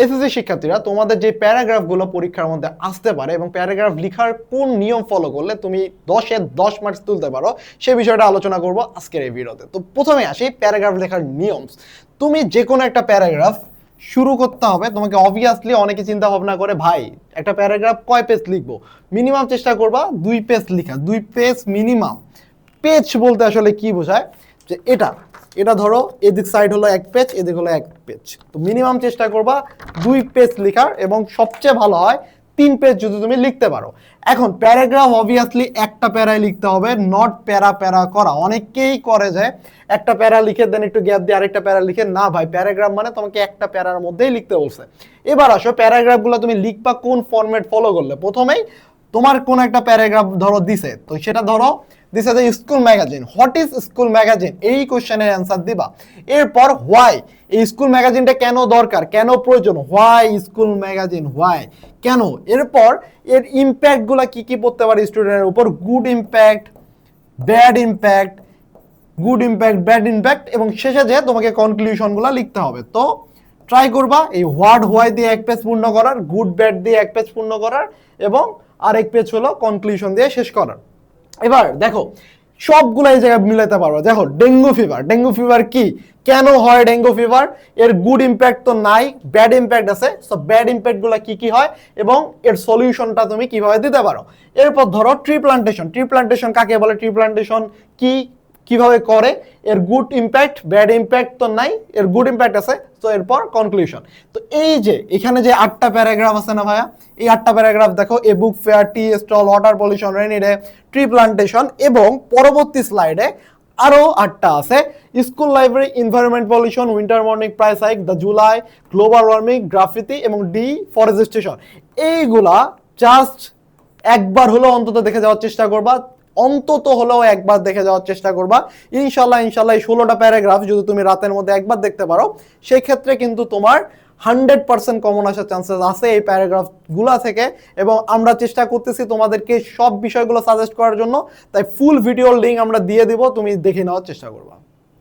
SSC শিক্ষার্থীরা, তোমাদের যে প্যারাগ্রাফগুলো পরীক্ষার মধ্যে আসতে পারে এবং প্যারাগ্রাফ লেখার কোন নিয়ম ফলো করলে তুমি 10-এ 10 মার্কস তুলতে পারো, সে বিষয়টা আলোচনা করব আজকের এই ভিডিওতে। তো প্রথমে আসি প্যারাগ্রাফ লেখার নিয়ম। তুমি যে কোনো একটা প্যারাগ্রাফ শুরু করতে হবে, তোমাকে অবভিয়াসলি অনেকে চিন্তা ভাবনা করে, ভাই একটা প্যারাগ্রাফ কয় পেজ লিখবো? মিনিমাম চেষ্টা করবা 2 পেজ লেখা, 2 পেজ মিনিমাম। পেজ বলতে আসলে কি বোঝায়, যে এটা ধরো এদিক সাইড হলো 1 পেজ, এদিক হলো 1 পেজ, তো মিনিমাম চেষ্টা করবা 2 পেজ লেখার, এবং সবচেয়ে ভালো হয় 3 পেজ যদি তুমি লিখতে পারো। এখন প্যারাগ্রাফ অবভিয়াসলি একটা প্যারায় লিখতে হবে, নট প্যারা প্যারা করা। অনেকেই করে যে একটা প্যারা লিখে দেন একটু গ্যাপ দিয়ে আরেকটা প্যারা লিখে, না ভাই, প্যারাগ্রাফ মানে তোমাকে একটা প্যারার মধ্যেই লিখতে বলছে। এবার আসো প্যারাগ্রাফগুলো তুমি লিখবা কোন ফরম্যাট ফলো করলে। প্রথমেই তোমার কোন একটা প্যারাগ্রাফ ধরো দিছে, তো সেটা ধরো this is a school magazine, what is school magazine, এই কোশ্চেনের অ্যান্সার দিবা। এরপর হোয়াই, এই স্কুল ম্যাগাজিনটা কেন দরকার, কেন প্রয়োজন, হোয়াই স্কুল ম্যাগাজিন, হোয়াই, কেন। এরপর এর ইম্প্যাক্টগুলো কি কি পড়তে পারে স্টুডেন্টের উপর, good impact, bad impact, good impact, bad impact, এবং শেষে যে তোমাকে কনক্লুশনগুলো লিখতে হবে। তো ট্রাই করবা এই হোয়াট হোয়াই দিয়ে 1 পেজ পূর্ণ করার, গুড ব্যাড দিয়ে 1 পেজ পূর্ণ করার, এবং আরেক পেজ হলো কনক্লুশন দিয়ে শেষ করার। এবার দেখো সবগুলো এই জায়গায় মিলাতে পারবো। দেখো ডেঙ্গু ফিভার, ডেঙ্গু ফিভার কি, কেন হয় ডেঙ্গু ফিভার, এর গুড ইম্প্যাক্ট তো নাই, ব্যাড ইম্প্যাক্ট আছে, সো ব্যাড ইম্প্যাক্ট গুলো কি কি হয় এবং এর সলিউশনটা তুমি কিভাবে দিতে পারো। এরপর ধরো ট্রি প্লান্টেশন, ট্রি প্লান্টেশন কাকে বলে, ট্রি প্লান্টেশন কি, কিভাবে করে, এর গুড ইম্প্যাক্ট, ব্যাড ইম্প্যাক্ট তো নাই, এর গুড ইম্প্যাক্ট আছে, তো এরপর কনক্লুশন। তো এই যে এখানে যে 8টা প্যারাগ্রাফ আছে না ভাইয়া, এই 8টা প্যারাগ্রাফ দেখো, a book fair, tea stall, water pollution, rainy day, tree plantation, এবং পরবর্তী স্লাইডে আরো 8টা আছে, school library, environment pollution, winter morning price hike, the July, global warming, graffiti এবং ডিফরেস্টেশন। এইগুলা জাস্ট একবার হলেও অন্তত দেখে যাওয়ার চেষ্টা করবা, অন্তত হলেও একবার দেখে যাওয়ার চেষ্টা করবা। ইনশাল্লাহ এই 16টা প্যারাগ্রাফ যদি তুমি রাতের মধ্যে একবার দেখতে পারো, সেই ক্ষেত্রে কিন্তু তোমার 100% কমন আসার চান্সেস আছে এই প্যারাগ্রাফ গুলা থেকে। এবং আমরা চেষ্টা করতেছি তোমাদেরকে সব বিষয়গুলো সাজেস্ট করার জন্য, তাই ফুল ভিডিওর লিঙ্ক আমরা দিয়ে দিব, তুমি দেখে নেওয়ার চেষ্টা করবা।